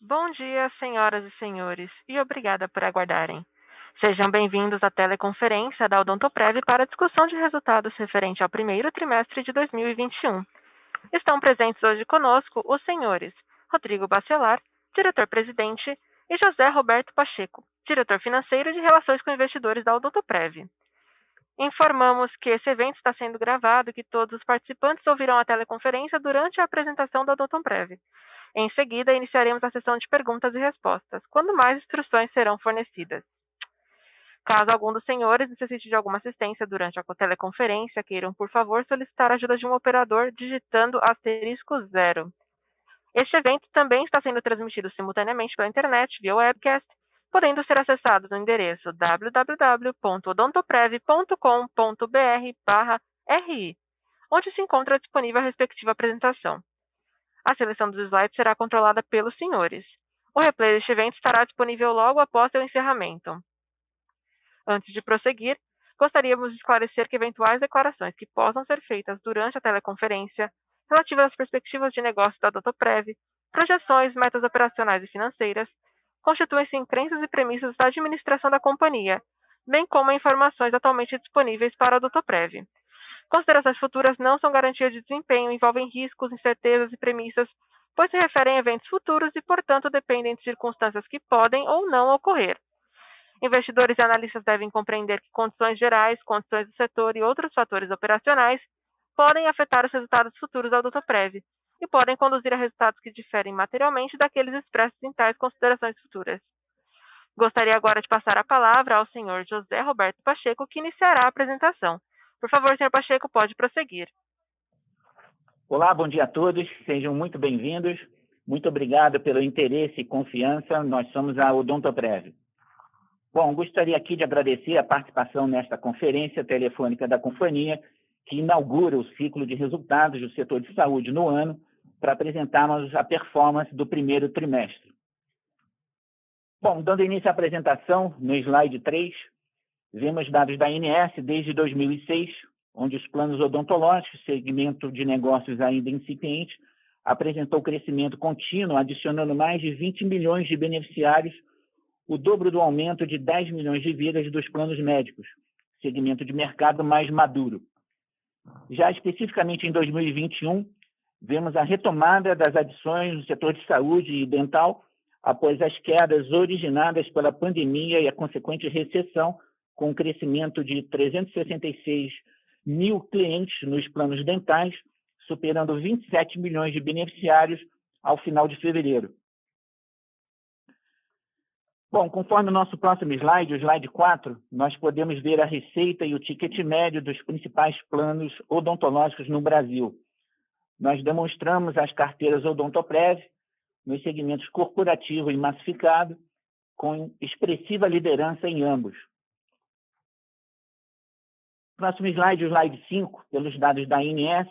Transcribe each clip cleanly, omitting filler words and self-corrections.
Bom dia, senhoras e senhores, e obrigada por aguardarem. Sejam bem-vindos à teleconferência da Odontoprev para a discussão de resultados referente ao primeiro trimestre de 2021. Estão presentes hoje conosco os senhores Rodrigo Bacelar, diretor-presidente, e José Roberto Pacheco, diretor financeiro de Relações com Investidores da Odontoprev. Informamos que esse evento está sendo gravado e que todos os participantes ouvirão a teleconferência durante a apresentação da Odontoprev. Em seguida, iniciaremos a sessão de perguntas e respostas, quando mais instruções serão fornecidas. Caso algum dos senhores necessite de alguma assistência durante a teleconferência, queiram, por favor, solicitar a ajuda de um operador digitando *0. Este evento também está sendo transmitido simultaneamente pela internet via webcast, podendo ser acessado no endereço www.odontoprev.com.br/ri, onde se encontra disponível a respectiva apresentação. A seleção dos slides será controlada pelos senhores. O replay deste evento estará disponível logo após seu encerramento. Antes de prosseguir, gostaríamos de esclarecer que eventuais declarações que possam ser feitas durante a teleconferência, relativas às perspectivas de negócio da Odontoprev, projeções, metas operacionais e financeiras, constituem-se em crenças e premissas da administração da companhia, bem como informações atualmente disponíveis para a Odontoprev. Considerações futuras não são garantias de desempenho, envolvem riscos, incertezas e premissas, pois se referem a eventos futuros e, portanto, dependem de circunstâncias que podem ou não ocorrer. Investidores e analistas devem compreender que condições gerais, condições do setor e outros fatores operacionais podem afetar os resultados futuros da Odontoprev e podem conduzir a resultados que diferem materialmente daqueles expressos em tais considerações futuras. Gostaria agora de passar a palavra ao senhor José Roberto Pacheco, que iniciará a apresentação. Por favor, senhor Pacheco, pode prosseguir. Olá, bom dia a todos, sejam muito bem-vindos. Muito obrigado pelo interesse e confiança, nós somos a Odontoprev. Bom, gostaria aqui de agradecer a participação nesta conferência telefônica da companhia, que inaugura o ciclo de resultados do setor de saúde no ano, para apresentarmos a performance do primeiro trimestre. Bom, dando início à apresentação, no slide 3, vemos dados da ANS desde 2006, onde os planos odontológicos, segmento de negócios ainda incipiente, apresentou crescimento contínuo, adicionando mais de 20 milhões de beneficiários, o dobro do aumento de 10 milhões de vidas dos planos médicos, segmento de mercado mais maduro. Já especificamente em 2021, vemos a retomada das adições no setor de saúde e dental após as quedas originadas pela pandemia e a consequente recessão, com um crescimento de 366 mil clientes nos planos dentais, superando 27 milhões de beneficiários ao final de fevereiro. Bom, conforme o nosso próximo slide, o slide 4, nós podemos ver a receita e o ticket médio dos principais planos odontológicos no Brasil. Nós demonstramos as carteiras Odontoprev nos segmentos corporativo e massificado, com expressiva liderança em ambos. Próximo slide, o slide 5, pelos dados da ANS,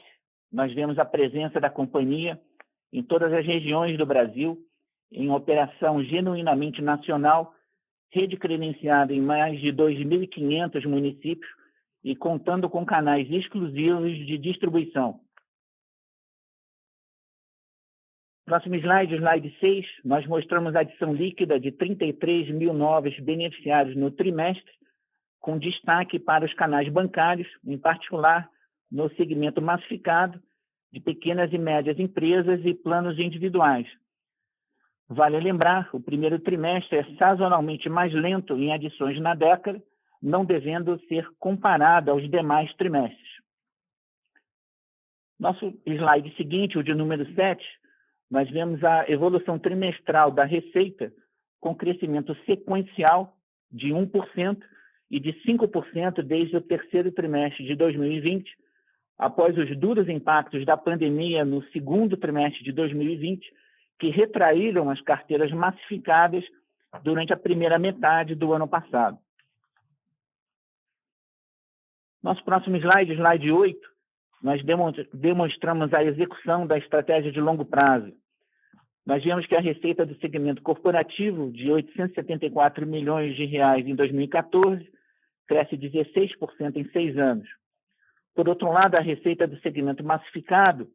nós vemos a presença da companhia em todas as regiões do Brasil, em operação genuinamente nacional, rede credenciada em mais de 2.500 municípios e contando com canais exclusivos de distribuição. Próximo slide, o slide 6, nós mostramos a adição líquida de 33 mil novos beneficiários no trimestre, com destaque para os canais bancários, em particular no segmento massificado de pequenas e médias empresas e planos individuais. Vale lembrar, o primeiro trimestre é sazonalmente mais lento em adições na década, não devendo ser comparado aos demais trimestres. Nosso slide seguinte, o de número 7, nós vemos a evolução trimestral da receita com crescimento sequencial de 1% e de 5% desde o terceiro trimestre de 2020, após os duros impactos da pandemia no segundo trimestre de 2020, que retraíram as carteiras massificadas durante a primeira metade do ano passado. Nosso próximo slide, slide 8, nós demonstramos a execução da estratégia de longo prazo. Nós vemos que a receita do segmento corporativo, de R$ 874 milhões em 2014, cresce 16% em 6 anos. Por outro lado, a receita do segmento massificado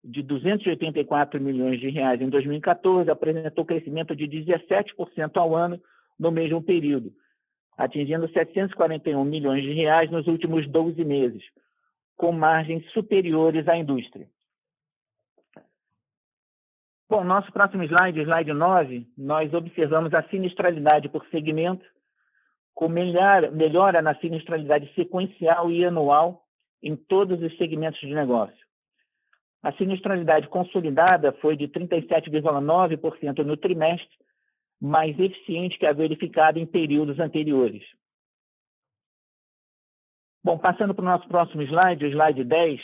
de 284 milhões de reais em 2014, apresentou crescimento de 17% ao ano no mesmo período, atingindo 741 milhões de reais nos últimos 12 meses, com margens superiores à indústria. Bom, nosso próximo slide, slide 9, nós observamos a sinistralidade por segmento, com melhora na sinistralidade sequencial e anual em todos os segmentos de negócio. A sinistralidade consolidada foi de 37,9% no trimestre, mais eficiente que a verificada em períodos anteriores. Bom, passando para o nosso próximo slide, o slide 10,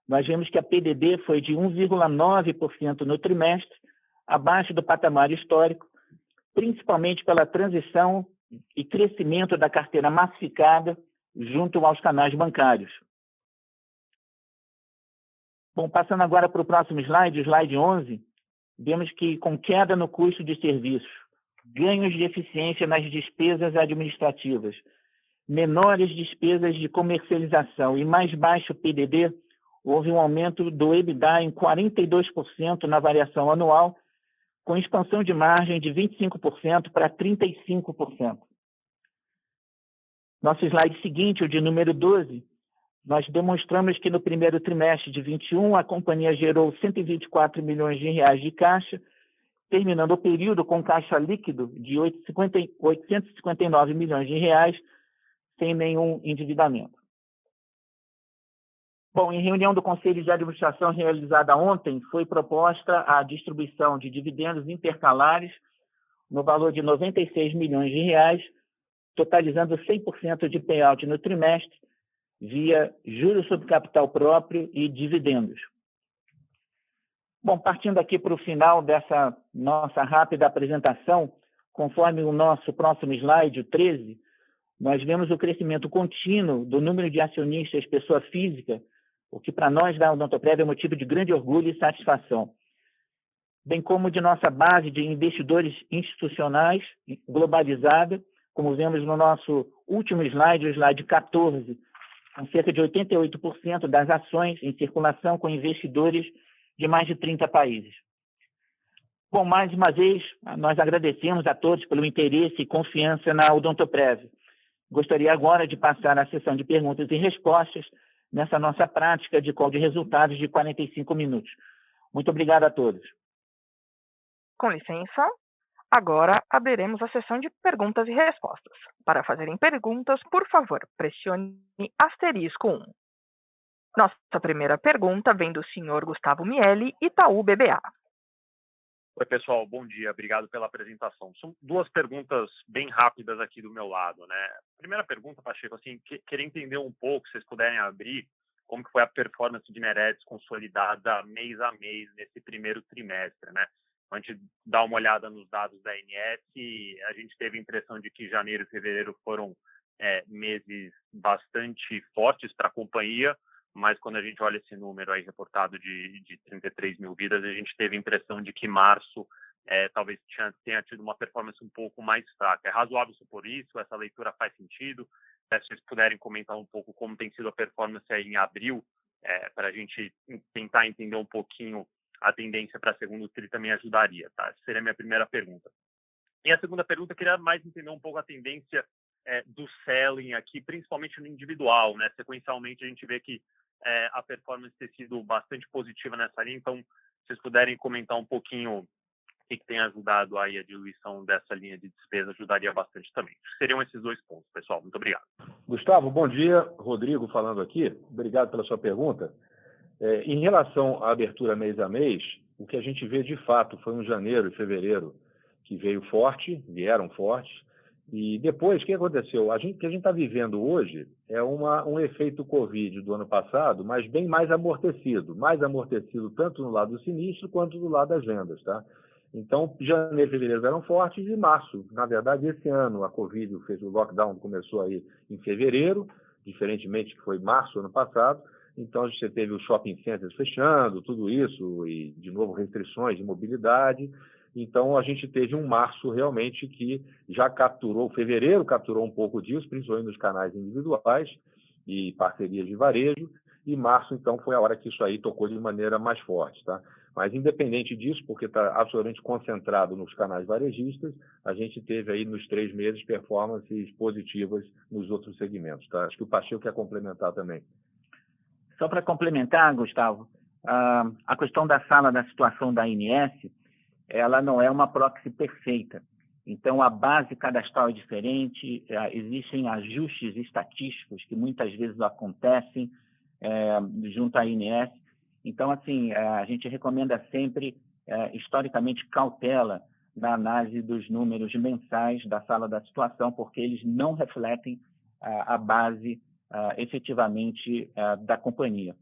nós vemos que a PDD foi de 1,9% no trimestre, abaixo do patamar histórico, principalmente pela transição e crescimento da carteira massificada junto aos canais bancários. Bom, passando agora para o próximo slide, o slide 11, vemos que com queda no custo de serviços, ganhos de eficiência nas despesas administrativas, menores despesas de comercialização e mais baixo PDD, houve um aumento do EBITDA em 42% na variação anual, com expansão de margem de 25% para 35%. Nosso slide seguinte, o de número 12, nós demonstramos que no primeiro trimestre de 21 a companhia gerou 124 milhões de reais de caixa, terminando o período com caixa líquido de 859 milhões de reais, sem nenhum endividamento. Bom, em reunião do Conselho de Administração realizada ontem, foi proposta a distribuição de dividendos intercalares no valor de 96 milhões de reais, totalizando 100% de payout no trimestre, via juros sobre capital próprio e dividendos. Bom, partindo aqui para o final dessa nossa rápida apresentação, conforme o nosso próximo slide, o 13, nós vemos o crescimento contínuo do número de acionistas pessoa física, o que para nós da Odontoprev é motivo de grande orgulho e satisfação, bem como de nossa base de investidores institucionais globalizada, como vemos no nosso último slide, o slide 14, com cerca de 88% das ações em circulação com investidores de mais de 30 países. Bom, mais uma vez, nós agradecemos a todos pelo interesse e confiança na Odontoprev. Gostaria agora de passar à sessão de perguntas e respostas nessa nossa prática de call de resultados de 45 minutos. Muito obrigado a todos. Com licença, agora abriremos a sessão de perguntas e respostas. Para fazerem perguntas, por favor, pressione *1. Nossa primeira pergunta vem do senhor Gustavo Miele, Itaú BBA. Oi, pessoal, bom dia. Obrigado pela apresentação. São duas perguntas bem rápidas aqui do meu lado, né? Primeira pergunta, Pacheco, assim, queria entender um pouco, se vocês puderem abrir, como que foi a performance de Meredith consolidada mês a mês nesse primeiro trimestre, né? A gente dá uma olhada nos dados da ANS e a gente teve a impressão de que janeiro e fevereiro foram meses bastante fortes para a companhia, mas quando a gente olha esse número aí reportado de 33 mil vidas, a gente teve a impressão de que março talvez tenha tido uma performance um pouco mais fraca. É razoável supor isso? Essa leitura faz sentido? Se vocês puderem comentar um pouco como tem sido a performance aí em abril, para a gente tentar entender um pouquinho a tendência para segundo tri também ajudaria, tá? Essa seria a minha primeira pergunta. E a segunda pergunta, eu queria mais entender um pouco a tendência do selling aqui, principalmente no individual, né? Sequencialmente, a gente vê que a performance tem sido bastante positiva nessa linha, então, se vocês puderem comentar um pouquinho o que tem ajudado aí a diluição dessa linha de despesa, ajudaria bastante também. Seriam esses dois pontos, pessoal. Muito obrigado. Gustavo, bom dia. Rodrigo falando aqui. Obrigado pela sua pergunta. Em relação à abertura mês a mês, o que a gente vê de fato foi um janeiro e fevereiro que vieram fortes, e depois, o que aconteceu? O que a gente está vivendo hoje é um efeito Covid do ano passado, mas bem mais amortecido tanto no lado do sinistro quanto do lado das vendas, tá? Então, janeiro e fevereiro eram fortes e março, na verdade, esse ano a Covid fez o lockdown, começou aí em fevereiro, diferentemente que foi março ano passado. Então, a gente teve os shopping centers fechando, tudo isso, e, de novo, restrições de mobilidade. Então, a gente teve um março realmente que já capturou, fevereiro capturou um pouco disso, principalmente nos canais individuais e parcerias de varejo, e março, então, foi a hora que isso aí tocou de maneira mais forte, tá? Mas, independente disso, porque está absolutamente concentrado nos canais varejistas, a gente teve aí nos 3 meses performances positivas nos outros segmentos, tá? Acho que o Pacheco quer complementar também. Só para complementar, Gustavo, a questão da sala da situação da ANS, ela não é uma proxy perfeita. Então, a base cadastral é diferente, existem ajustes estatísticos que muitas vezes acontecem junto à ANS. Então, assim, a gente recomenda sempre, historicamente, cautela na análise dos números mensais da sala da situação, porque eles não refletem a base efetivamente da companhia.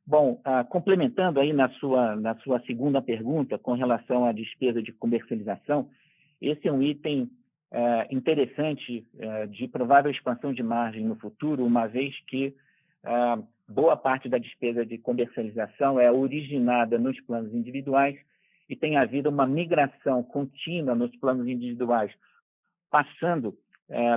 Bom, complementando aí na sua segunda pergunta com relação à despesa de comercialização, esse é um item interessante de provável expansão de margem no futuro, uma vez que boa parte da despesa de comercialização é originada nos planos individuais e tem havido uma migração contínua nos planos individuais, passando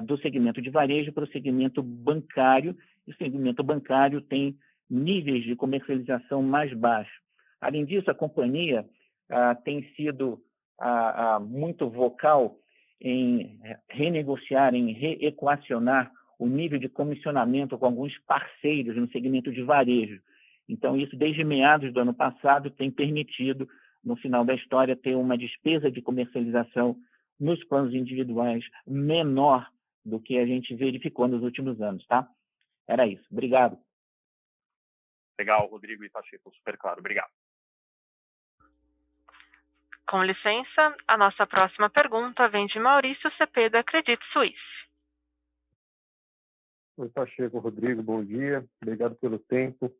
do segmento de varejo para o segmento bancário, e o segmento bancário tem níveis de comercialização mais baixos. Além disso, a companhia tem sido muito vocal em renegociar, em reequacionar o nível de comissionamento com alguns parceiros no segmento de varejo. Então, isso, desde meados do ano passado, tem permitido, no final da história, ter uma despesa de comercialização nos planos individuais menor do que a gente verificou nos últimos anos, tá? Era isso. Obrigado. Legal, Rodrigo e Pacheco, super claro. Obrigado. Com licença, a nossa próxima pergunta vem de Maurício Cepeda, Credit Suisse. Oi, Pacheco, Rodrigo, bom dia. Obrigado pelo tempo.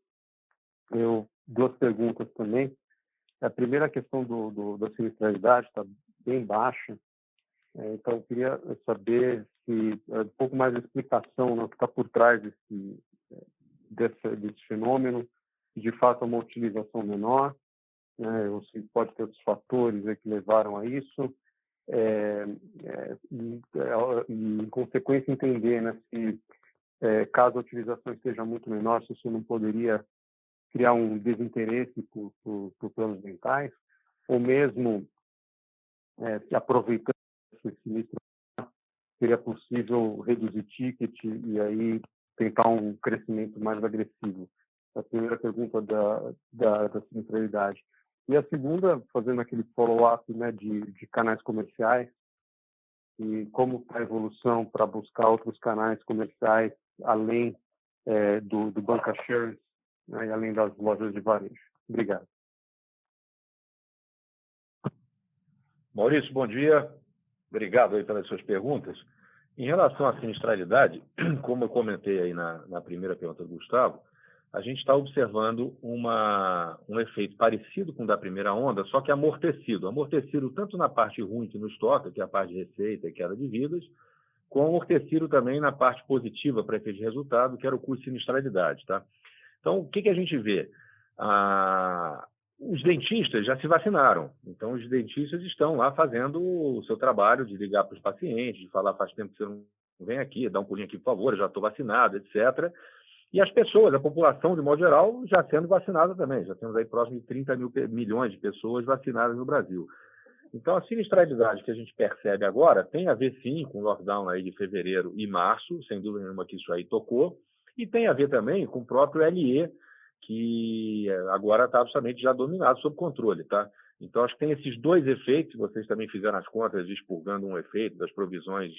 Duas perguntas também. A primeira questão da sinistralidade está bem baixa. Então, eu queria saber se um pouco mais de explicação, né, o que está por trás desse fenômeno, se de fato é uma utilização menor, né, ou se pode ter outros fatores que levaram a isso. Em consequência, entender, né, se caso a utilização esteja muito menor, se isso não poderia criar um desinteresse por planos dentais, ou mesmo se aproveitando esse sinistro, seria possível reduzir ticket e aí tentar um crescimento mais agressivo. A primeira pergunta da sinistralidade. E a segunda, fazendo aquele follow-up, né, de canais comerciais, e como está a evolução para buscar outros canais comerciais além do bancassurance, né, e além das lojas de varejo. Obrigado. Maurício, bom dia. Obrigado aí pelas suas perguntas. Em relação à sinistralidade, como eu comentei aí na primeira pergunta do Gustavo, a gente está observando um efeito parecido com o da primeira onda, só que amortecido. Amortecido tanto na parte ruim que nos toca, que é a parte de receita e queda de vidas, como amortecido também na parte positiva para efeito de resultado, que era o custo de sinistralidade. Tá? Então, o que a gente vê? Os dentistas já se vacinaram. Então, os dentistas estão lá fazendo o seu trabalho de ligar para os pacientes, de falar, faz tempo que você não vem aqui, dá um pulinho aqui, por favor, eu já estou vacinado, etc. E as pessoas, a população, de modo geral, já sendo vacinada também. Já temos aí próximo de 30 milhões de pessoas vacinadas no Brasil. Então, a sinistralidade que a gente percebe agora tem a ver, sim, com o lockdown aí de fevereiro e março, sem dúvida nenhuma que isso aí tocou, e tem a ver também com o próprio LE, que agora está absolutamente já dominado, sob controle, tá? Então, acho que tem esses dois efeitos, vocês também fizeram as contas expurgando um efeito das provisões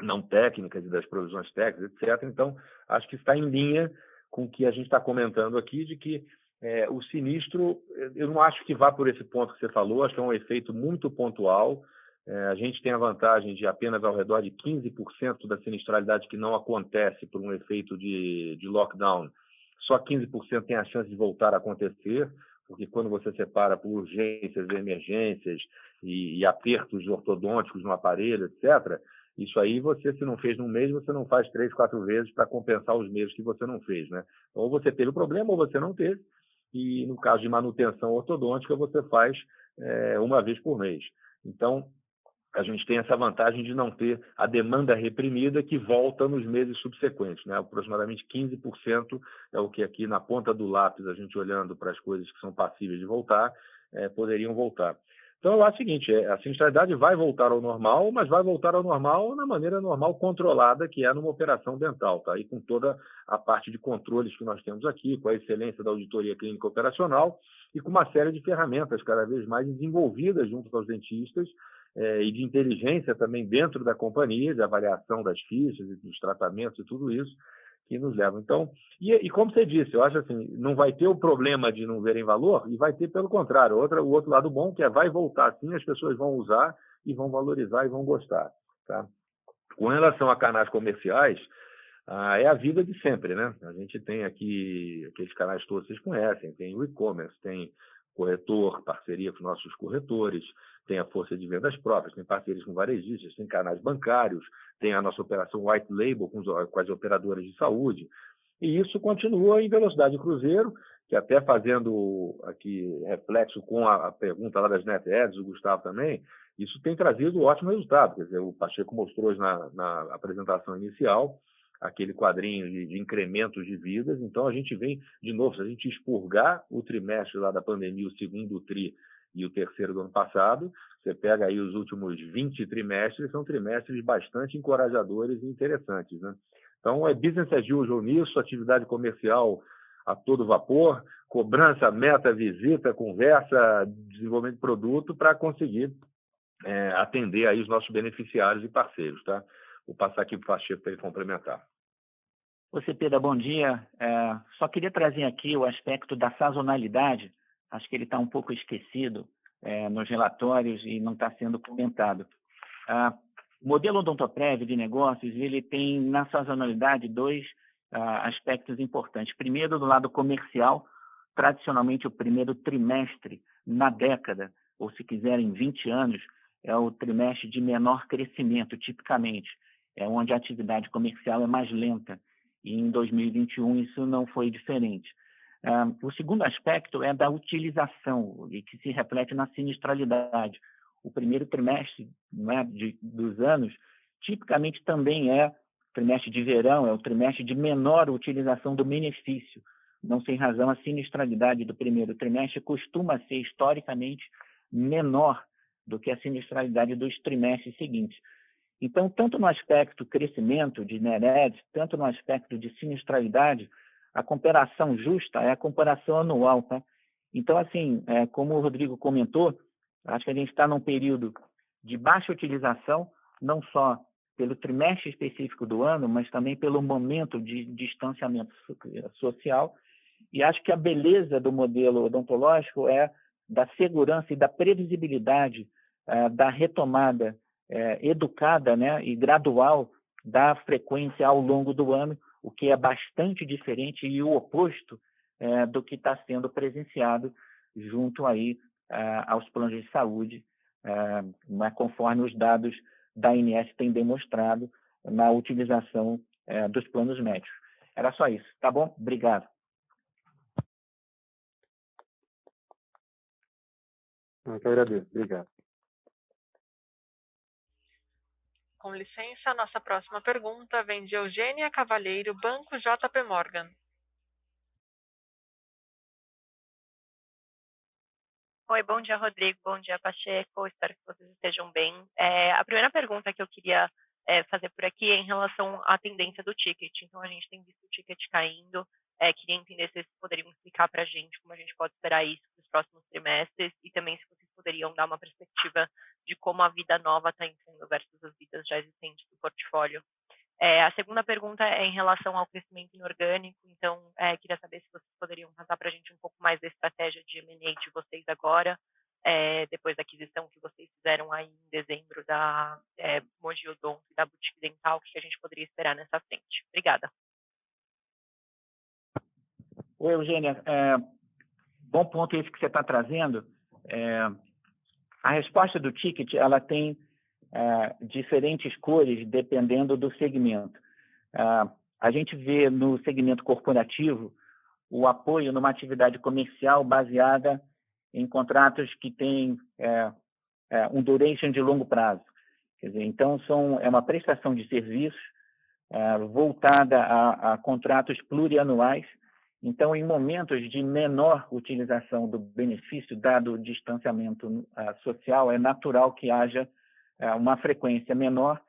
não técnicas e das provisões técnicas, etc. Então, acho que está em linha com o que a gente está comentando aqui, de que o sinistro, eu não acho que vá por esse ponto que você falou, acho que é um efeito muito pontual. A gente tem a vantagem de apenas ao redor de 15% da sinistralidade que não acontece por um efeito de lockdown. Só 15% tem a chance de voltar a acontecer, porque quando você separa por urgências, emergências e apertos ortodônticos no aparelho, etc., isso aí você, se não fez num mês, você não faz 3, 4 vezes para compensar os meses que você não fez, né? Ou você teve o problema ou você não teve, e no caso de manutenção ortodôntica, você faz uma vez por mês. Então, a gente tem essa vantagem de não ter a demanda reprimida que volta nos meses subsequentes, né? Aproximadamente 15% é o que aqui na ponta do lápis, a gente olhando para as coisas que são passíveis de voltar, poderiam voltar. Então, eu acho o seguinte, a sinistralidade vai voltar ao normal, mas vai voltar ao normal na maneira normal controlada, que é numa operação dental, tá? E com toda a parte de controles que nós temos aqui, com a excelência da auditoria clínica operacional e com uma série de ferramentas cada vez mais desenvolvidas junto aos dentistas, e de inteligência também dentro da companhia, de avaliação das fichas e dos tratamentos e tudo isso que nos levam. Então, e como você disse, eu acho assim, não vai ter o problema de não verem valor e vai ter, pelo contrário, o outro lado bom, que vai voltar sim, as pessoas vão usar e vão valorizar e vão gostar. Tá? Com relação a canais comerciais, é a vida de sempre, né? A gente tem aqui aqueles canais todos que vocês conhecem, tem o e-commerce, tem corretor, parceria com nossos corretores, tem a força de vendas próprias, tem parcerias com varejistas, tem canais bancários, tem a nossa operação white label com as operadoras de saúde. E isso continua em velocidade cruzeiro, que até fazendo aqui reflexo com a pergunta lá das Net Ads, o Gustavo também, isso tem trazido ótimo resultado. Quer dizer, o Pacheco mostrou hoje na apresentação inicial aquele quadrinho de incrementos de vidas. Então, a gente vem, de novo, se a gente expurgar o trimestre lá da pandemia, o segundo tri e o terceiro do ano passado, você pega aí os últimos 20 trimestres, são trimestres bastante encorajadores e interessantes, né? Então, é business as usual nisso, atividade comercial a todo vapor, cobrança, meta, visita, conversa, desenvolvimento de produto para conseguir atender aí os nossos beneficiários e parceiros, tá? Vou passar aqui para o Pacheco para ele complementar. Ô, Cepeda, bom dia. Só queria trazer aqui o aspecto da sazonalidade. Acho que ele está um pouco esquecido nos relatórios e não está sendo comentado. O modelo Odontoprev de negócios, ele tem na sazonalidade dois aspectos importantes. Primeiro, do lado comercial, tradicionalmente o primeiro trimestre na década, ou se quiserem 20 anos, é o trimestre de menor crescimento, tipicamente. É onde a atividade comercial é mais lenta. E em 2021 isso não foi diferente. O segundo aspecto é da utilização, e que se reflete na sinistralidade. O primeiro trimestre, né, dos anos, tipicamente também é trimestre de verão, é o trimestre de menor utilização do benefício. Não sem razão, a sinistralidade do primeiro trimestre costuma ser historicamente menor do que a sinistralidade dos trimestres seguintes. Então, tanto no aspecto crescimento de NERED, tanto no aspecto de sinistralidade, a comparação justa é a comparação anual, tá? Então, assim, como o Rodrigo comentou, acho que a gente está num período de baixa utilização, não só pelo trimestre específico do ano, mas também pelo momento de distanciamento social. E acho que a beleza do modelo odontológico é da segurança e da previsibilidade da retomada educada, né, e gradual da frequência ao longo do ano, o que é bastante diferente e o oposto do que está sendo presenciado junto aí aos planos de saúde, conforme os dados da ANS têm demonstrado na utilização dos planos médicos. Era só isso, tá bom? Obrigado. Eu que agradeço, obrigado. Com licença, a nossa próxima pergunta vem de Eugênia Cavalheiro, Banco JP Morgan. Oi, bom dia, Rodrigo. Bom dia, Pacheco. Espero que vocês estejam bem. A primeira pergunta que eu queria fazer por aqui é em relação à tendência do ticket. Então, a gente tem visto o ticket caindo. Queria entender se vocês poderiam explicar para a gente como a gente pode esperar isso nos próximos trimestres e também se vocês poderiam dar uma perspectiva de como a vida nova está entrando versus as vidas já existentes do portfólio. A segunda pergunta é em relação ao crescimento inorgânico. Então, queria saber se vocês poderiam passar para a gente um pouco mais da estratégia de M&A de vocês agora, depois da aquisição que vocês fizeram aí em dezembro da Mogi Odonto e da Boutique Dental, o que a gente poderia esperar nessa frente. Obrigada. Oi, Eugênia. Bom ponto esse que você está trazendo. A resposta do ticket, ela tem diferentes cores dependendo do segmento. A gente vê no segmento corporativo o apoio numa atividade comercial baseada em contratos que têm um duration de longo prazo. Quer dizer, então, é uma prestação de serviços voltada a contratos plurianuais. Então, em momentos de menor utilização do benefício, dado o distanciamento social, é natural que haja uma frequência menor,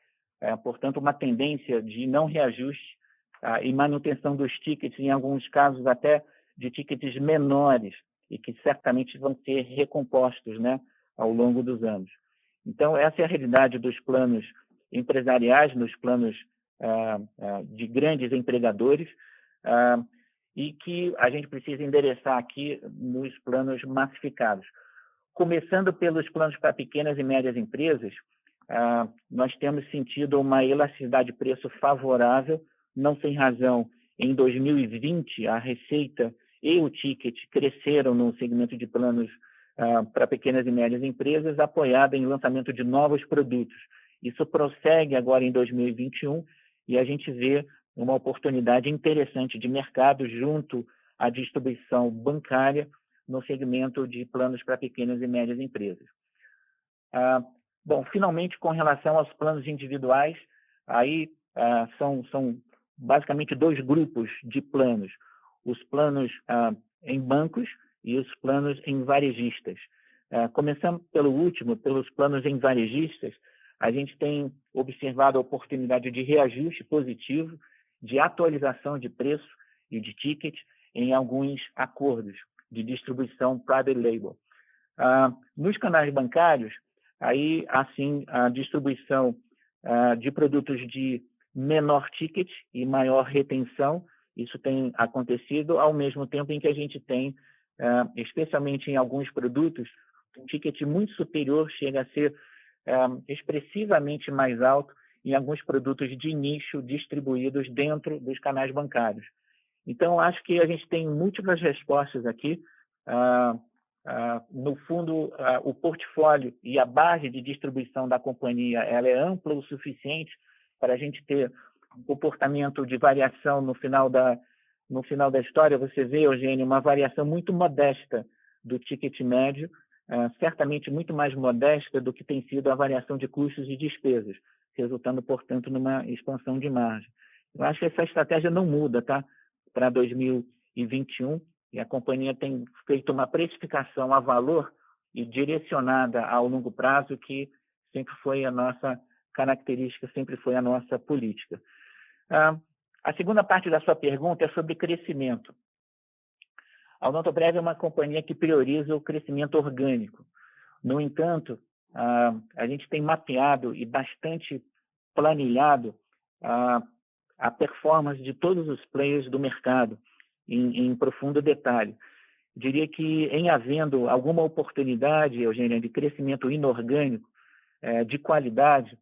portanto, uma tendência de não reajuste e manutenção dos tickets, em alguns casos até de tickets menores, e que certamente vão ser recompostos, né, ao longo dos anos. Então, essa é a realidade dos planos empresariais, nos planos de grandes empregadores, e que a gente precisa endereçar aqui nos planos massificados. Começando pelos planos para pequenas e médias empresas, nós temos sentido uma elasticidade de preço favorável, não sem razão. Em 2020, a receita e o ticket cresceram no segmento de planos para pequenas e médias empresas, apoiada em lançamento de novos produtos. Isso prossegue agora em 2021 e a gente vê uma oportunidade interessante de mercado junto à distribuição bancária no segmento de planos para pequenas e médias empresas. Bom, finalmente, com relação aos planos individuais, aí são basicamente dois grupos de planos. Os planos em bancos e os planos em varejistas. Começando pelo último, pelos planos em varejistas, a gente tem observado a oportunidade de reajuste positivo, de atualização de preço e de ticket em alguns acordos de distribuição private label. Nos canais bancários, aí, assim, a distribuição de produtos de menor ticket e maior retenção, isso tem acontecido ao mesmo tempo em que a gente tem, especialmente em alguns produtos, um ticket muito superior, chega a ser expressivamente mais alto em alguns produtos de nicho distribuídos dentro dos canais bancários. Então, acho que a gente tem múltiplas respostas aqui. No fundo, o portfólio e a base de distribuição da companhia ela é ampla o suficiente para a gente ter um comportamento de variação no final da história. Você vê, Eugênio, uma variação muito modesta do ticket médio, certamente muito mais modesta do que tem sido a variação de custos e despesas, resultando, portanto, numa expansão de margem. Eu acho que essa estratégia não muda, tá? Para 2021, e a companhia tem feito uma precificação a valor e direcionada ao longo prazo, que sempre foi a nossa característica, sempre foi a nossa política. A segunda parte da sua pergunta é sobre crescimento. A Odontoprev é uma companhia que prioriza o crescimento orgânico. No entanto, a gente tem mapeado e bastante planilhado a performance de todos os players do mercado em profundo detalhe. Diria que, em havendo alguma oportunidade, Eugênia, de crescimento inorgânico, de qualidade,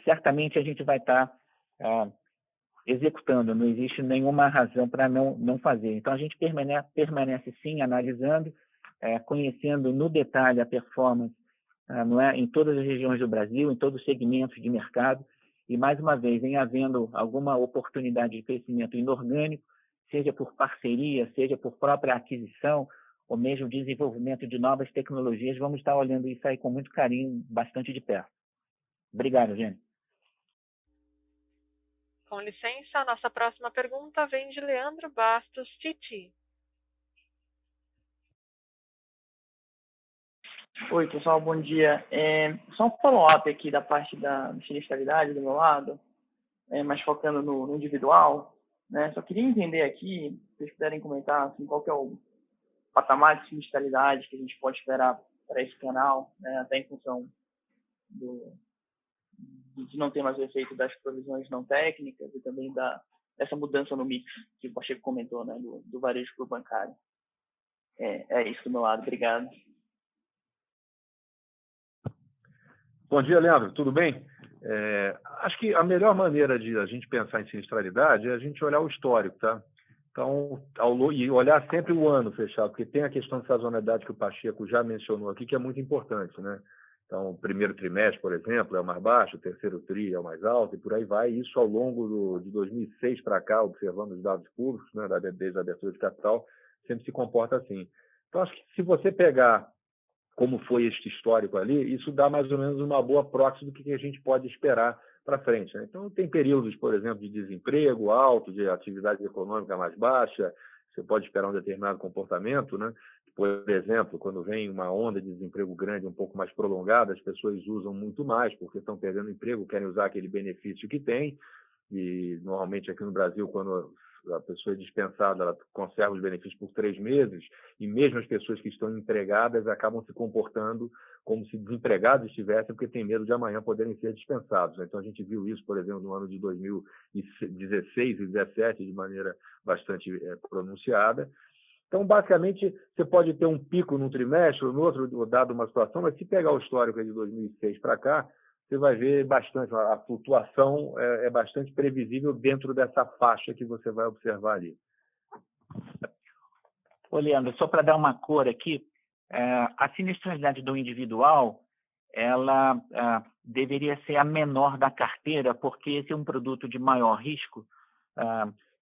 certamente a gente vai estar executando, não existe nenhuma razão para não fazer. Então, a gente permanece sim analisando, conhecendo no detalhe a performance em todas as regiões do Brasil, em todos os segmentos de mercado, e, mais uma vez, em havendo alguma oportunidade de crescimento inorgânico, seja por parceria, seja por própria aquisição, ou mesmo desenvolvimento de novas tecnologias, vamos estar olhando isso aí com muito carinho, bastante de perto. Obrigado, gente. Com licença, a nossa próxima pergunta vem de Leandro Bastos, Titi. Oi, pessoal, bom dia. Só um follow-up aqui da parte da sinistralidade do meu lado, mas focando no individual, né? Só queria entender aqui, se vocês puderem comentar, assim, qual que é o patamar de sinistralidade que a gente pode esperar para esse canal, né? Até em função de não ter mais o efeito das provisões não técnicas e também dessa mudança no mix que o Pacheco comentou, né? Do varejo para o bancário. É isso do meu lado. Obrigado. Bom dia, Leandro. Tudo bem? Acho que a melhor maneira de a gente pensar em sinistralidade é a gente olhar o histórico, tá? Então, e olhar sempre o ano fechado, porque tem a questão de sazonalidade que o Pacheco já mencionou aqui, que é muito importante, né? Então, o primeiro trimestre, por exemplo, é o mais baixo, o terceiro tri é o mais alto, e por aí vai. Isso ao longo de 2006 para cá, observando os dados públicos, né, desde a abertura de capital, sempre se comporta assim. Então, acho que se você pegar como foi este histórico ali, isso dá mais ou menos uma boa proxy do que a gente pode esperar para frente, né? Então, tem períodos, por exemplo, de desemprego alto, de atividade econômica mais baixa, você pode esperar um determinado comportamento, né? Por exemplo, quando vem uma onda de desemprego grande, um pouco mais prolongada, as pessoas usam muito mais, porque estão perdendo emprego, querem usar aquele benefício que tem, e normalmente aqui no Brasil, quando a pessoa é dispensada, ela conserva os benefícios por 3 meses, e mesmo as pessoas que estão empregadas acabam se comportando como se desempregados estivessem, porque tem medo de amanhã poderem ser dispensados. Então, a gente viu isso, por exemplo, no ano de 2016 e 2017, de maneira bastante pronunciada. Então, basicamente, você pode ter um pico num trimestre ou no outro, dado uma situação, mas se pegar o histórico de 2006 para cá, você vai ver bastante, a flutuação é bastante previsível dentro dessa faixa que você vai observar ali. Ô, Leandro, só para dar uma cor aqui, a sinistralidade do individual, ela deveria ser a menor da carteira, porque esse é um produto de maior risco,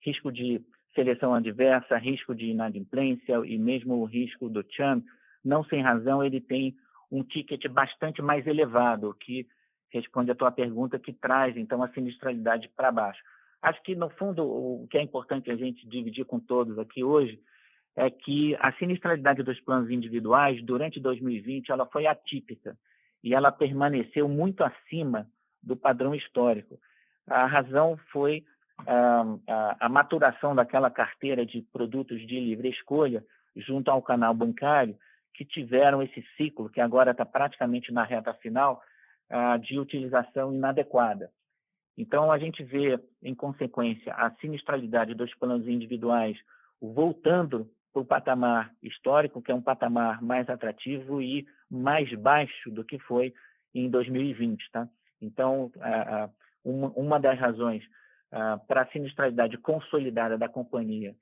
risco de seleção adversa, risco de inadimplência e mesmo o risco do churn. Não sem razão, ele tem um ticket bastante mais elevado, que responde à tua pergunta, que traz, então, a sinistralidade para baixo. Acho que, no fundo, o que é importante a gente dividir com todos aqui hoje é que a sinistralidade dos planos individuais, durante 2020, ela foi atípica e ela permaneceu muito acima do padrão histórico. A razão foi a maturação daquela carteira de produtos de livre escolha junto ao canal bancário, que tiveram esse ciclo, que agora está praticamente na reta final, de utilização inadequada. Então, a gente vê, em consequência, a sinistralidade dos planos individuais voltando para o patamar histórico, que é um patamar mais atrativo e mais baixo do que foi em 2020. Tá? Então, uma das razões para a sinistralidade consolidada da companhia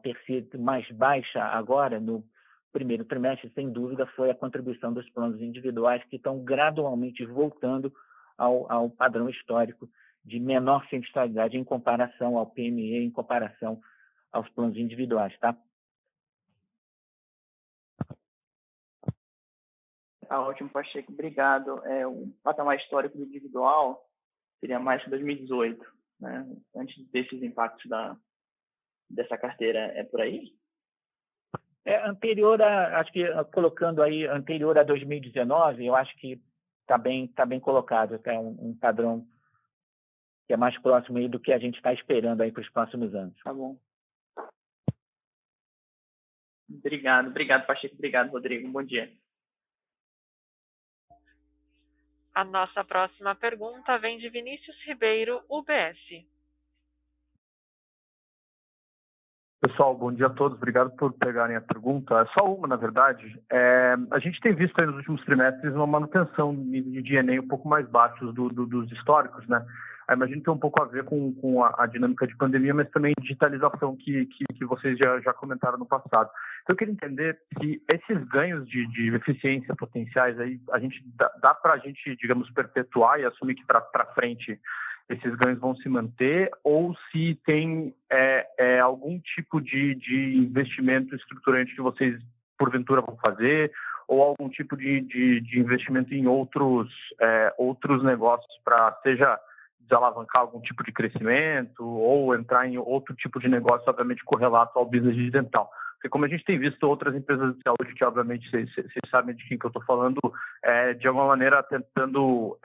ter sido mais baixa agora, no primeiro trimestre, sem dúvida, foi a contribuição dos planos individuais, que estão gradualmente voltando ao padrão histórico de menor sinistralidade em comparação ao PME, em comparação aos planos individuais, tá? Ótimo, Pacheco. Obrigado. O patamar histórico do individual seria mais que 2018, né? Antes desses impactos dessa carteira. É por aí? Anterior acho que colocando aí anterior a 2019, eu acho que está bem colocado, é um padrão que é mais próximo aí do que a gente está esperando aí para os próximos anos. Tá bom. Obrigado, Pacheco. Obrigado, Rodrigo. Bom dia. A nossa próxima pergunta vem de Vinícius Ribeiro, UBS. Pessoal, bom dia a todos. Obrigado por pegarem a pergunta. É só uma, na verdade. A gente tem visto aí nos últimos trimestres uma manutenção de D&A um pouco mais baixos dos históricos, né? Eu imagino que tem um pouco a ver com a dinâmica de pandemia, mas também digitalização que vocês já comentaram no passado. Então, eu queria entender se esses ganhos de eficiência potenciais aí, dá para a gente, digamos, perpetuar e assumir que para frente esses ganhos vão se manter, ou se tem algum tipo de investimento estruturante que vocês, porventura, vão fazer, ou algum tipo de investimento em outros negócios para, seja desalavancar algum tipo de crescimento, ou entrar em outro tipo de negócio, obviamente, correlato ao business de dental. Porque como a gente tem visto outras empresas de saúde, que obviamente vocês sabem de quem que eu estou falando, de alguma maneira tentando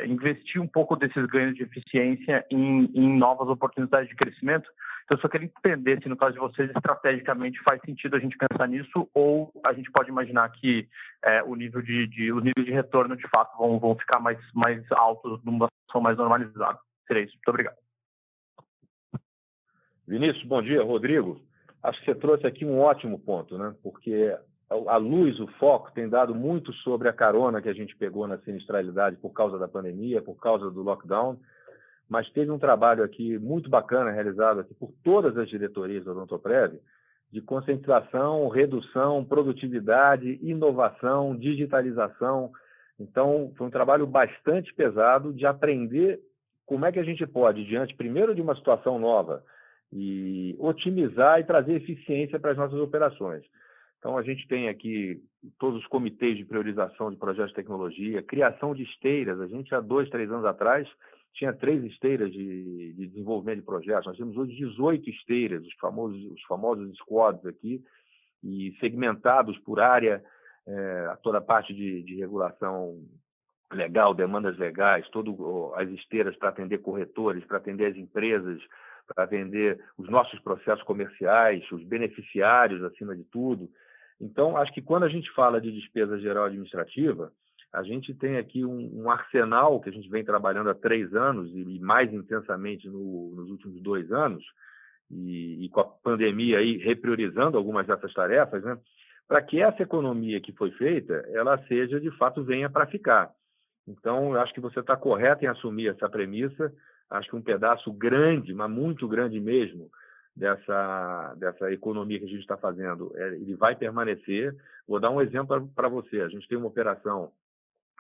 investir um pouco desses ganhos de eficiência em novas oportunidades de crescimento. Então, eu só queria entender se, no caso de vocês, estrategicamente faz sentido a gente pensar nisso, ou a gente pode imaginar que o nível de retorno, de fato, vão ficar mais altos numa situação mais normalizada. Seria isso. Muito obrigado. Vinícius, bom dia. Rodrigo. Acho que você trouxe aqui um ótimo ponto, né? Porque a luz, o foco, tem dado muito sobre a carona que a gente pegou na sinistralidade por causa da pandemia, por causa do lockdown, mas teve um trabalho aqui muito bacana realizado aqui por todas as diretorias da Odontoprev, de concentração, redução, produtividade, inovação, digitalização. Então, foi um trabalho bastante pesado de aprender como é que a gente pode, diante, primeiro, de uma situação nova, e otimizar e trazer eficiência para as nossas operações. Então, a gente tem aqui todos os comitês de priorização de projetos de tecnologia, criação de esteiras. A gente, há 2, 3 anos atrás, tinha 3 esteiras de desenvolvimento de projetos. Nós temos hoje 18 esteiras, os famosos squads aqui, e segmentados por área, toda a parte de regulação legal, demandas legais, todas as esteiras para atender corretores, para atender as empresas, para atender os nossos processos comerciais, os beneficiários, acima de tudo. Então, acho que quando a gente fala de despesa geral administrativa, a gente tem aqui um arsenal que a gente vem trabalhando há 3 anos e mais intensamente nos últimos 2 anos, e com a pandemia aí repriorizando algumas dessas tarefas, né, para que essa economia que foi feita, ela seja, de fato, venha para ficar. Então, eu acho que você está correto em assumir essa premissa. Acho que um pedaço grande, mas muito grande mesmo, dessa economia que a gente está fazendo, ele vai permanecer. Vou dar um exemplo para você. A gente tem uma operação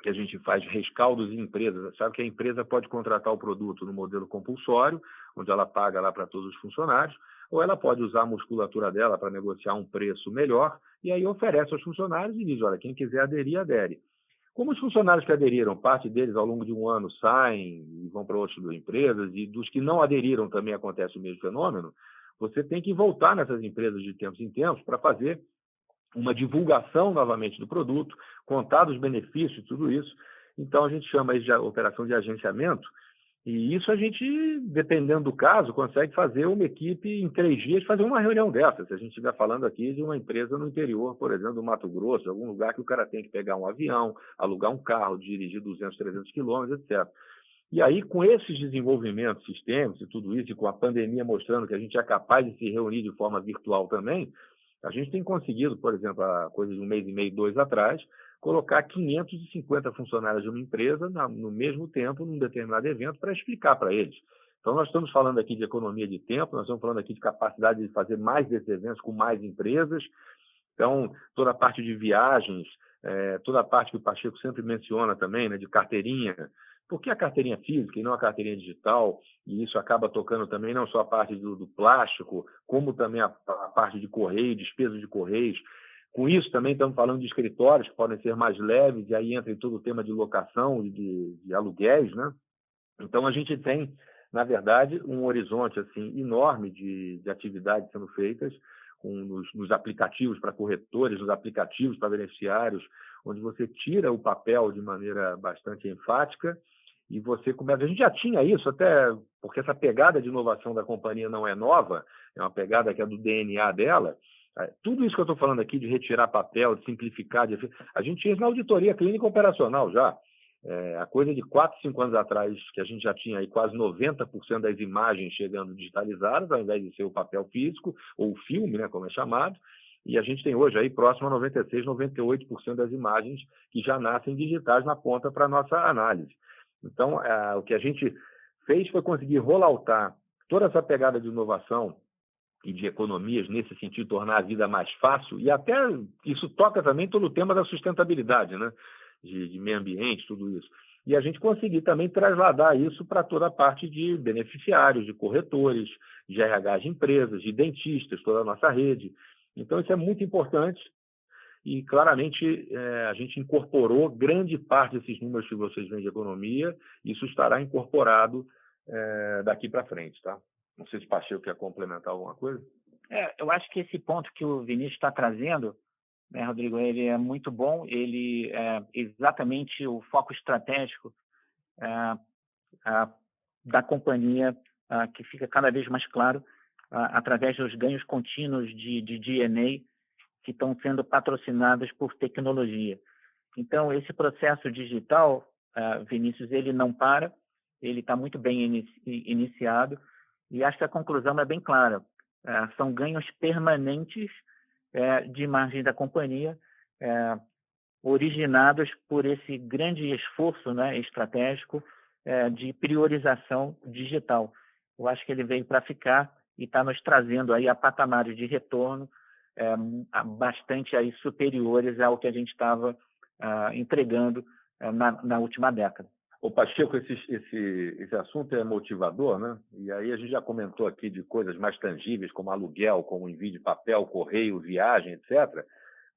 que a gente faz rescaldos em empresas. Sabe que a empresa pode contratar o produto no modelo compulsório, onde ela paga lá para todos os funcionários, ou ela pode usar a musculatura dela para negociar um preço melhor, e aí oferece aos funcionários e diz, olha, quem quiser aderir, adere. Como os funcionários que aderiram, parte deles ao longo de um ano saem e vão para outras empresas, e dos que não aderiram também acontece o mesmo fenômeno, você tem que voltar nessas empresas de tempos em tempos para fazer uma divulgação novamente do produto, contar dos benefícios, tudo isso. Então, a gente chama isso de operação de agenciamento, e isso a gente, dependendo do caso, consegue fazer uma equipe em 3 dias, fazer uma reunião dessa. Se a gente estiver falando aqui de uma empresa no interior, por exemplo, do Mato Grosso, algum lugar que o cara tem que pegar um avião, alugar um carro, dirigir 200, 300 quilômetros, etc. E aí, com esses desenvolvimentos sistêmicos e tudo isso, e com a pandemia mostrando que a gente é capaz de se reunir de forma virtual também, a gente tem conseguido, por exemplo, há coisa de 1 mês e meio, 2 atrás, colocar 550 funcionários de uma empresa no mesmo tempo, num determinado evento, para explicar para eles. Então, nós estamos falando aqui de economia de tempo, nós estamos falando aqui de capacidade de fazer mais desses eventos com mais empresas. Então, toda a parte de viagens, toda a parte que o Pacheco sempre menciona também, né, de carteirinha. Por que a carteirinha física e não a carteirinha digital? E isso acaba tocando também não só a parte do plástico, como também a parte de correio, despesas de correios. Com isso, também estamos falando de escritórios que podem ser mais leves, e aí entra em todo o tema de locação e de aluguéis, né? Então, a gente tem, na verdade, um horizonte assim, enorme de atividades sendo feitas nos aplicativos para corretores, nos aplicativos para beneficiários, onde você tira o papel de maneira bastante enfática e você começa... A gente já tinha isso, até porque essa pegada de inovação da companhia não é nova, é uma pegada que é do DNA dela. Tudo isso que eu estou falando aqui de retirar papel, de simplificar, a gente tinha isso na auditoria clínica operacional já. A coisa de 4, 5 anos atrás, que a gente já tinha aí quase 90% das imagens chegando digitalizadas, ao invés de ser o papel físico, ou o filme, né, como é chamado, e a gente tem hoje aí próximo a 96%, 98% das imagens que já nascem digitais na ponta para a nossa análise. Então, o que a gente fez foi conseguir rolloutar toda essa pegada de inovação e de economias nesse sentido, tornar a vida mais fácil, e até isso toca também todo o tema da sustentabilidade, né? De meio ambiente, tudo isso. E a gente conseguir também trasladar isso para toda a parte de beneficiários, de corretores, de RH de empresas, de dentistas, toda a nossa rede. Então, isso é muito importante e, claramente, a gente incorporou grande parte desses números que vocês veem de economia, isso estará incorporado daqui para frente, tá? Não sei se o Pacheco quer complementar alguma coisa. Eu acho que esse ponto que o Vinícius está trazendo, né, Rodrigo, ele é muito bom, ele é exatamente o foco estratégico da companhia, que fica cada vez mais claro através dos ganhos contínuos de DNA que estão sendo patrocinados por tecnologia. Então, esse processo digital, Vinícius, ele não para, ele está muito bem iniciado, e acho que a conclusão é bem clara. São ganhos permanentes de margem da companhia, originados por esse grande esforço, né, estratégico de priorização digital. Eu acho que ele veio para ficar e está nos trazendo aí a patamares de retorno bastante aí superiores ao que a gente estava entregando na última década. Ô Pacheco, esse assunto é motivador, né? E aí a gente já comentou aqui de coisas mais tangíveis, como aluguel, como envio de papel, correio, viagem, etc.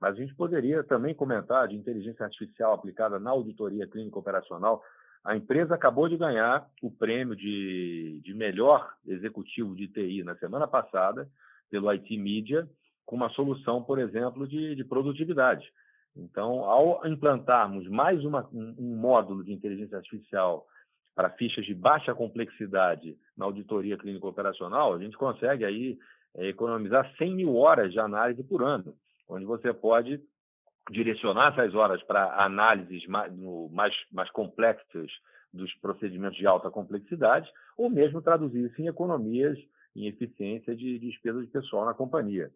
Mas a gente poderia também comentar de inteligência artificial aplicada na auditoria clínica operacional. A empresa acabou de ganhar o prêmio de melhor executivo de TI na semana passada, pelo IT Media, com uma solução, por exemplo, de produtividade. Então, ao implantarmos mais um módulo de inteligência artificial para fichas de baixa complexidade na auditoria clínica operacional, a gente consegue aí economizar 100 mil horas de análise por ano, onde você pode direcionar essas horas para análises mais complexas dos procedimentos de alta complexidade, ou mesmo traduzir isso em economias, em eficiência de despesa de pessoal na companhia.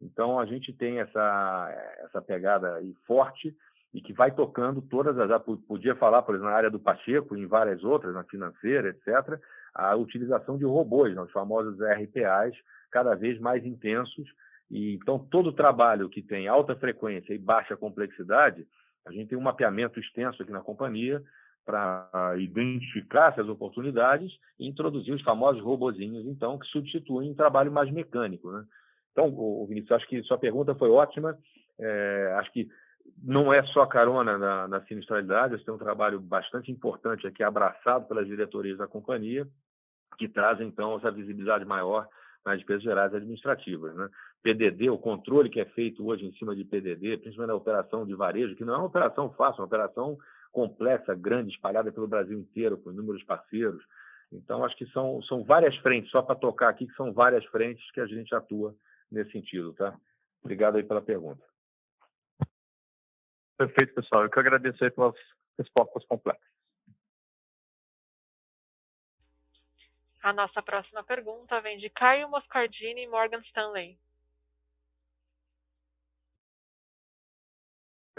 Então, a gente tem essa pegada aí forte e que vai tocando todas as... Podia falar, por exemplo, na área do Pacheco, em várias outras, na financeira, etc., a utilização de robôs, os famosos RPAs, cada vez mais intensos. E, então, todo trabalho que tem alta frequência e baixa complexidade, a gente tem um mapeamento extenso aqui na companhia para identificar essas oportunidades e introduzir os famosos robozinhos, então, que substituem um trabalho mais mecânico, né? Então, Vinícius, acho que sua pergunta foi ótima. Acho que não é só carona na sinistralidade, esse tem um trabalho bastante importante aqui, abraçado pelas diretorias da companhia, que trazem, então, essa visibilidade maior nas despesas gerais administrativas, né? PDD, o controle que é feito hoje em cima de PDD, principalmente na operação de varejo, que não é uma operação fácil, é uma operação complexa, grande, espalhada pelo Brasil inteiro, com inúmeros parceiros. Então, acho que são várias frentes, só para tocar aqui, que são várias frentes que a gente atua nesse sentido, tá? Obrigado aí pela pergunta. Perfeito, pessoal. Eu que agradeço aí pelas respostas complexas. A nossa próxima pergunta vem de Caio Moscardini, Morgan Stanley.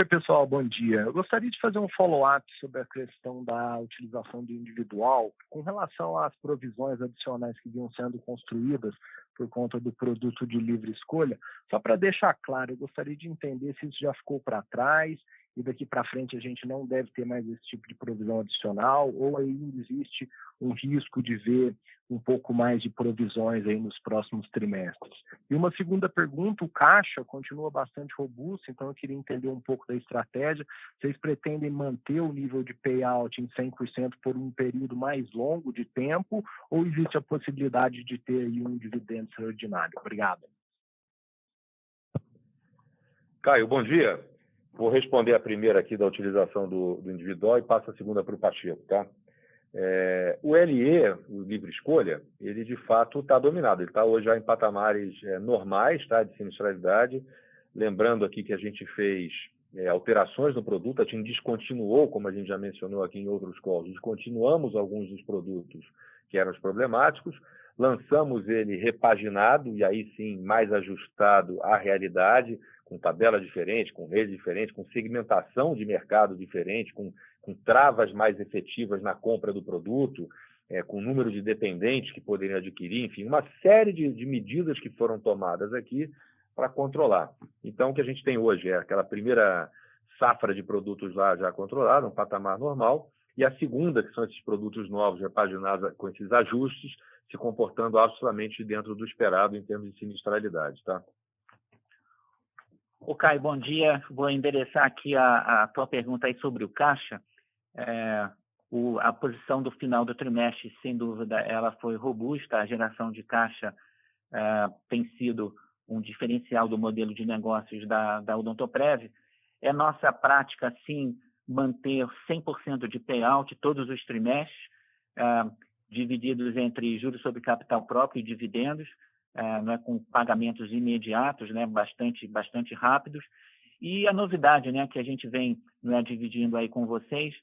Oi, pessoal, bom dia. Eu gostaria de fazer um follow-up sobre a questão da utilização do individual com relação às provisões adicionais que vinham sendo construídas por conta do produto de livre escolha. Só para deixar claro, eu gostaria de entender se isso já ficou para trás e daqui para frente a gente não deve ter mais esse tipo de provisão adicional, ou ainda existe um risco de ver um pouco mais de provisões aí nos próximos trimestres. E uma segunda pergunta, o caixa continua bastante robusto, então eu queria entender um pouco da estratégia. Vocês pretendem manter o nível de payout em 100% por um período mais longo de tempo, ou existe a possibilidade de ter aí um dividendo extraordinário? Obrigado. Caio, bom dia. Vou responder a primeira aqui da utilização do individual e passo a segunda para o Pacheco, tá? O LE, o livre escolha, ele de fato está dominado. Ele está hoje já em patamares normais, tá, de sinistralidade. Lembrando aqui que a gente fez alterações no produto, a gente descontinuou, como a gente já mencionou aqui em outros calls, descontinuamos alguns dos produtos que eram os problemáticos, lançamos ele repaginado e aí sim mais ajustado à realidade, com tabela diferente, com rede diferente, com segmentação de mercado diferente, com travas mais efetivas na compra do produto, com número de dependentes que poderiam adquirir, enfim, uma série de medidas que foram tomadas aqui para controlar. Então, o que a gente tem hoje é aquela primeira safra de produtos lá já controlada, um patamar normal, e a segunda, que são esses produtos novos, repaginados com esses ajustes, se comportando absolutamente dentro do esperado em termos de sinistralidade, tá? Ô, Caio, bom dia. Vou endereçar aqui a tua pergunta aí sobre o caixa. A posição do final do trimestre, sem dúvida, ela foi robusta. A geração de caixa tem sido um diferencial do modelo de negócios da Odontoprev. É nossa prática, sim, manter 100% de payout todos os trimestres, divididos entre juros sobre capital próprio e dividendos, não é, com pagamentos imediatos, né, bastante rápidos. E a novidade, né, que a gente vem, né, dividindo aí com vocês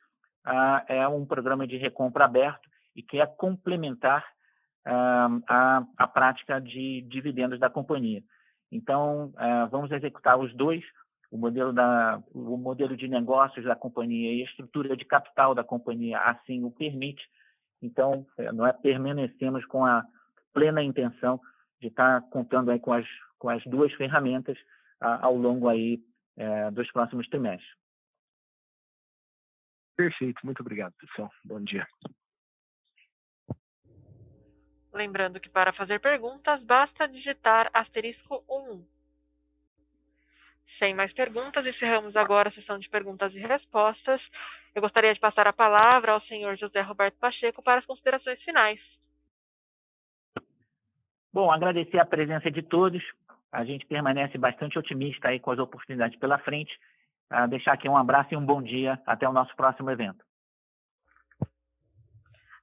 é um programa de recompra aberto e que é complementar a prática de dividendos da companhia. Então, vamos executar os dois, o modelo de negócios da companhia e a estrutura de capital da companhia assim o permite. Então, nós permanecemos com a plena intenção de estar contando aí com as duas ferramentas ao longo aí dos próximos trimestres. Perfeito, muito obrigado, pessoal. Bom dia. Lembrando que para fazer perguntas, basta digitar *1. Sem mais perguntas, encerramos agora a sessão de perguntas e respostas. Eu gostaria de passar a palavra ao senhor José Roberto Pacheco para as considerações finais. Bom, agradecer a presença de todos. A gente permanece bastante otimista aí com as oportunidades pela frente. Deixar aqui um abraço e um bom dia. Até o nosso próximo evento.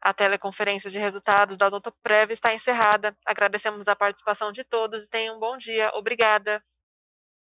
A teleconferência de resultados da Odontoprev está encerrada. Agradecemos a participação de todos e tenham um bom dia. Obrigada.